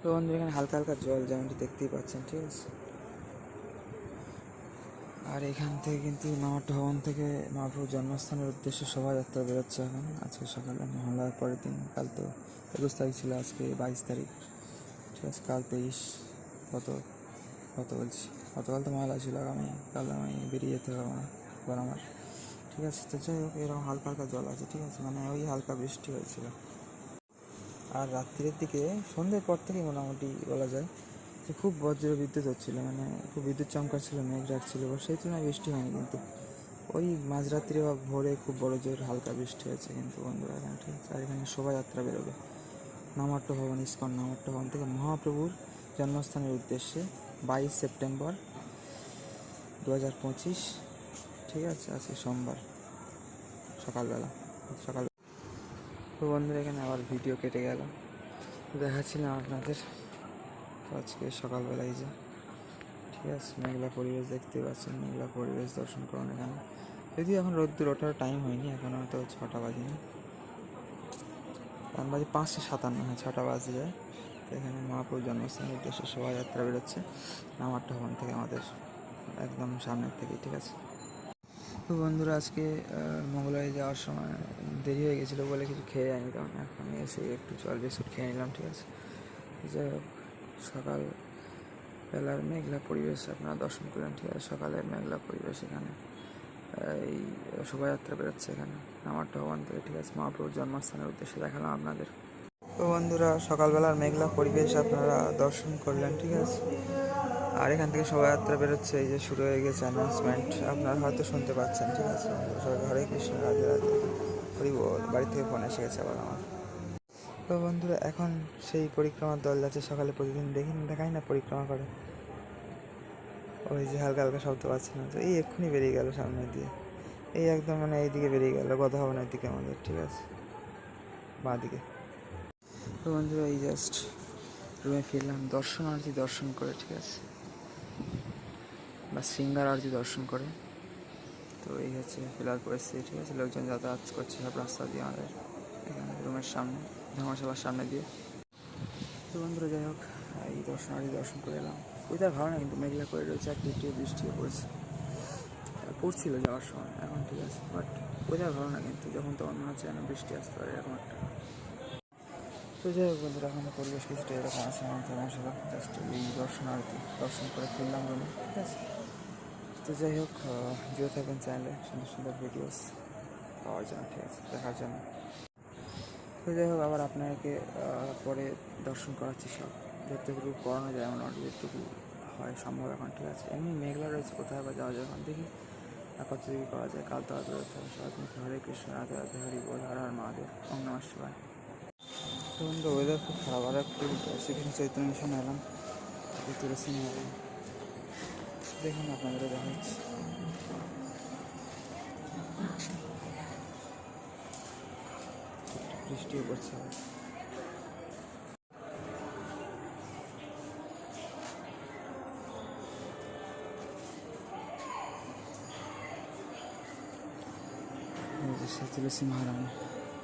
তো বন্ধু এখানে হালকা হালকা জল যেমনটি দেখতেই পাচ্ছেন, ঠিক আছে। আর এখান থেকে কিন্তু নবাট্ট ভবন থেকে মহাপ্রভুর জন্মস্থানের উদ্দেশ্যে শোভাযাত্রা বেরোচ্ছে এখন আজকে সকালে, মহালয়ার পরের দিন। কাল তো 21 তারিখ ছিল, আজকে 22 তারিখ, ঠিক আছে। কাল 23, কত বলছি, গতকাল তো মহালয়া ছিল, কাল আমি বেরিয়ে যেতে হবে আমার, ঠিক আছে। তো যাই হোক, এরকম হালকা হালকা জল আছে, ঠিক আছে, মানে ওই হালকা বৃষ্টি হয়েছিল। আর রাত্রির দিকে সন্ধ্যের পর থেকেই মোটামুটি বলা যায় যে খুব বজ্র বিদ্যুৎ হচ্ছিলো, মানে খুব বিদ্যুৎ চমকাচ্ছিল, মেঘ ডাকছিল, সেই তুলনায় বৃষ্টি হয়নি, কিন্তু ওই মাঝরাত্রি বা ভোরে খুব বড় জোর হালকা বৃষ্টি হয়েছে কিন্তু বন্ধুরা এখানে, ঠিক আছে। আর এখানে শোভাযাত্রা বেরোবে নবাট্ট ভবন, ইস্কন নবাট্ট ভবন থেকে মহাপ্রভুর জন্মস্থানের উদ্দেশ্যে 22 সেপ্টেম্বর 2025, ঠিক আছে। আজকে সোমবার সকালবেলা। তো বন্ধুরা এখানে আবার ভিডিও কেটে গেল, দেখাচ্ছিলাম আপনাদের আজকে সকালবেলায় যে, ঠিক আছে, মেঘলা পরিবেশ দেখতে পাচ্ছেন, মেঘলা পরিবেশ দর্শন করুন এখানে। যদিও এখন রোদ্দুর ওঠার টাইম হয়নি, এখন হয়তো 6টা বাজেনি, এখন বাজে 5:57, হ্যাঁ 6টা বাজে যায়। এখানে মহাপ্রভুর জন্মস্থানের উদ্দেশ্যে শোভাযাত্রা বেরোচ্ছে নবাট্ট ভবন থেকে, আমাদের একদম সামনের থেকে, ঠিক আছে। তো বন্ধুরা আজকে মঙ্গলবারে যাওয়ার সময় দেরি হয়ে গেছিলো বলে কিছু খেয়ে যায়নি, কারণ এখন এসে একটু জল বিস্কুট খেয়ে নিলাম, ঠিক আছে। যাই হোক, সকাল বেলার মেঘলা পরিবেশ আপনারা দর্শন করলেন, ঠিক আছে। সকালের মেঘলা পরিবেশ, এখানে এই শোভাযাত্রা বেরোচ্ছে এখানে নবাট্ট ভবন থেকে, ঠিক আছে, মহাপ্রভুর জন্মস্থানের উদ্দেশ্যে দেখালাম আপনাদের। তো বন্ধুরা সকালবেলার মেঘলা পরিবেশ আপনারা দর্শন করলেন, ঠিক আছে। আর এখান থেকে শোভাযাত্রা বেরোচ্ছে, এই যে শুরু হয়ে গেছে অ্যানাউন্সমেন্ট, আপনারা হয়তো শুনতে পাচ্ছেন, ঠিক আছে। সবাই হরে কৃষ্ণ, রাধে রাধে, হরি বল। বাড়ি থেকে ফোন এসে গেছে আবার আমার। তো বন্ধুরা এখন সেই পরিক্রমার দল যাচ্ছে, সকালে প্রতিদিন দেখাই না পরিক্রমা করে, ওই যে হালকা হালকা শব্দ পাচ্ছে না, তো এই এক্ষুনি বেরিয়ে গেল সামনের দিয়ে, এই একদম মানে এইদিকে বেরিয়ে গেল গদা ভবনের দিকে আমাদের, ঠিক আছে, বাঁ দিকে। তো বন্ধুরা এই জাস্ট রুমে ফিরলাম দর্শন করে, ঠিক আছে, বা সিঙ্গার আরতি দর্শন করে। তো এই হচ্ছে ফিলহাল পরিস্থিতি, ঠিক আছে। লোকজন যাতায়াত করছে সব রাস্তা দিয়ে আমাদের এখানে রুমের সামনে, ধর্মশালার সামনে দিয়ে। তো বন্ধুরা যাই হোক, এই দর্শন করে এলাম। ওইটার ভালো না, কিন্তু মেঘলা করে রয়েছে, একটু বৃষ্টিও পড়ছিল যাওয়ার সময়, এখন ঠিক আছে, বাট ওইটার ভালো না, কিন্তু যখন তখন মনে হচ্ছে যেন বৃষ্টি আসতে পারে, এরকম একটা। তো যাই হোক বন্ধুরা, এখন পরিবেশ কিছুটা এরকম আছে আমার ধর্মশালা, জাস্ট এই দর্শন করে ফিরলাম রুমে, ঠিক আছে। তো যাই হোক, জুড়ে থাকবেন চ্যানেলে সুন্দর সুন্দর ভিডিওস পাওয়ার জন্য, ঠিক আছে, দেখার জন্য। তো যাই হোক, আবার আপনাকে পরে দর্শন করাচ্ছি সব, যতটুকু করানো যায় আমার যেটুকু হয় সম্ভব এখন, ঠিক আছে। এমনি মেঘলা রয়েছে, কোথায় বা যাওয়া যায় এখন, দেখি কতটুকু করা যায়। কাল তো আর বেরোতে হবে, সবাই কিন্তু হরে কৃষ্ণ, রাধে রাধে, হরি বল, হর হর মহাদেব, ওম নমঃ শিবায়। তো বন্ধু ওয়েদার খুব খারাপ, আর একটু সেখানে চৈতন্য মিশন এলাম, তুলসী নিয়ে এলাম, দেখুন আপনাদেরও দেখাচ্ছি। বৃষ্টিও পড়ছে, তুলসী মহারানী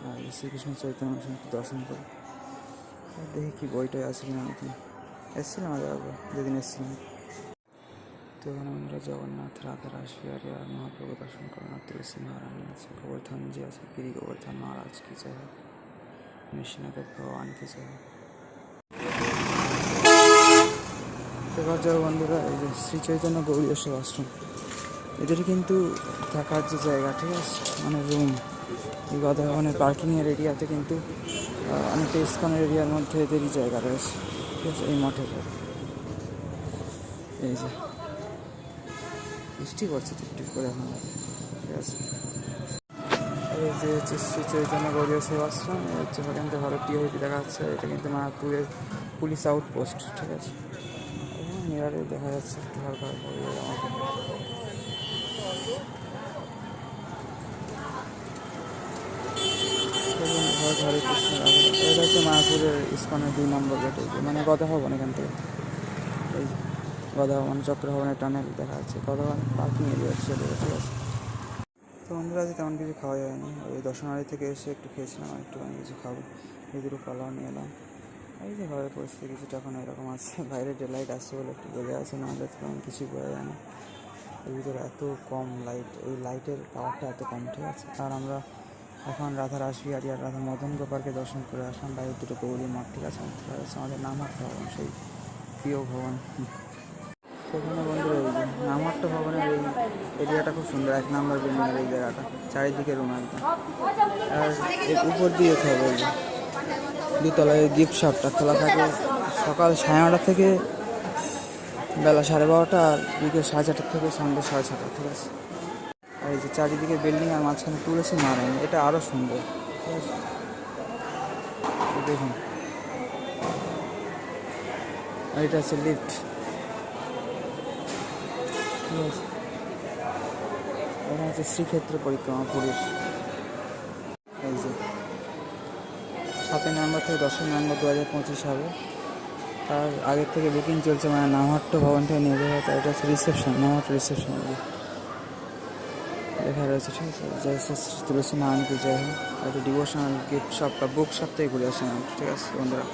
আর শ্রীকৃষ্ণ চৈতন্য মিশন দর্শন করি, দেখি কি বইটাই আছে কিনা। নতুন এসেছিলাম আগে যেদিন এসেছিলাম। তো এখানে আমরা জগন্নাথ, রাধা রাসবিহারী আর মহাপ্রভু দর্শন করেন, আর তুলসী মহারানী আছে, গোবর্ধন জি আছে, গিরি গোবর্ধন মহারাজ কি চাই, নৃসিংহদেব ভগবান কি চাই। এবার যাও বন্ধুরা, এই যে শ্রী চৈতন্য গৌড়ীয় আশ্রম, এদের কিন্তু থাকার যে জায়গা, ঠিক আছে, মানে রুম, এই গদা ভবনের পার্কিংয়ের এরিয়াতে কিন্তু অনেকটা ইস্কনের এরিয়ার মধ্যে এদেরই জায়গা রয়েছে, ঠিক আছে। এই মঠের এই যে বৃষ্টি পড়ছে টিপটিপ করে এখন, ঠিক আছে। এই যে হচ্ছে শ্রী চৈতন্য গৌড়ীয় সেবাশ্রম, এই হচ্ছে সেখান থেকে ভালো টিআইপি দেখা যাচ্ছে, এটা কিন্তু মায়াপুরের পুলিশ আউটপোস্ট, ঠিক আছে। মিরারে দেখা যাচ্ছে একটু হালকা হালকা আমাকে। হরে কৃষ্ণ, এটা হচ্ছে মায়াপুরের ইস্কনের 2 নম্বর গেট, মানে গদা ভবন, এখান থেকে এই গদা ভবন চক্র ভবনের টানেল দেখা যাচ্ছে, গদা ভবন পার্কিং এরিয়া হচ্ছে, ঠিক আছে। তো বন্ধুরা আজ তেমন কিছু খাওয়া যায়নি, ওই দর্শনালয় থেকে এসে একটু খেয়েছিলাম, আর একটুখানি কিছু খাবো, এই দুটো কলাও নিয়ে এলাম, এই যে ঘরের পরিস্থিতি কিছুটা এখন এরকম আছে, বাইরে ডে লাইট আসছে বলে একটু বোঝা আছে, নাহলে তো তেমন কিছুই বোঝা যায় না। এর ভিতরে এত কম লাইট, এই লাইটের পাওয়ারটা এত কম, ঠিক আছে। আর আমরা এখন রাধা রাসবিহারী আর রাধা মদন গোপালকে দর্শন করে আসলাম, বাইরের দুটো গৌরী মঠ, ঠিক আছে। আমাদের নামহাট্ট ভবন, সেই প্রিয় ভবন। সেখানে বন্ধুরা এই যে নামহাট্ট ভবনের এই এরিয়াটা খুব সুন্দর, 1 নম্বর বিল্ডিংয়ের এই জায়গাটা, চারিদিকে রুম একদম। আর এর উপর দিয়ে যেতে হবে, এই যে দুতলায় গিফট শপটা খোলা থাকে সকাল 9:30 থেকে বেলা 12:30, আর বিকেল 4:30 থেকে সন্ধ্যে 6:30, ঠিক আছে। আর এই যে চারিদিকে বিল্ডিং আর মাঝখানে তুলসী নারায়ণ, এটা আরও সুন্দর, ঠিক আছে। দেখুন, আর এটা হচ্ছে লিফট, ঠিক আছে। এখানে হচ্ছে শ্রীক্ষেত্র পরিক্রমা পুরীর। এই যে 7 নভেম্বর থেকে 10 নভেম্বর 2025 হবে। তার আগের থেকে বুকিং চলছে, মানে নামহাট্ট ভবন থেকে নিয়ে যাওয়া। এটা হচ্ছে রিসেপশন, নামহাট্ট রিসেপশন লেখা রয়েছে, ঠিক আছে। জয় শ্রী তুলসী নারায়ণ কি জয় হোক। আর এটা ডিভোশনাল গিফট শপটা, বুক শপ থেকে ঘুরে আসলাম, ঠিক আছে বন্ধুরা।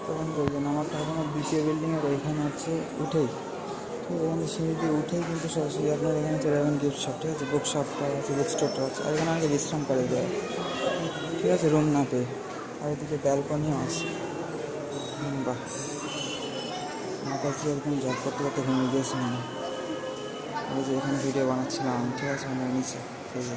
তো বন্ধু এই যে নামহাট্ট ভবনের দ্বিতীয় বিল্ডিংয়ের এইখানে হচ্ছে উঠেই, ঠিক এখানে সিঁড়ি দিয়ে উঠেই কিন্তু সরাসরি আপনার এখানে চলে যাবেন গিফট শপ, ঠিক আছে। বুক শপটা আছে, বুক স্টোরটা আছে। আর এখানে আগে বিশ্রাম করে দেয়, ঠিক আছে, রুম না পেয়ে। আর এদিকে ব্যালকনিও আছে। বাহ, মাতাজি একদম জব করতে করতে ঘুমিয়ে গিয়েছে মানে। ওই যে এখানে ভিডিও বানাচ্ছিলাম, ঠিক আছে, নিচে, ঠিক আছে।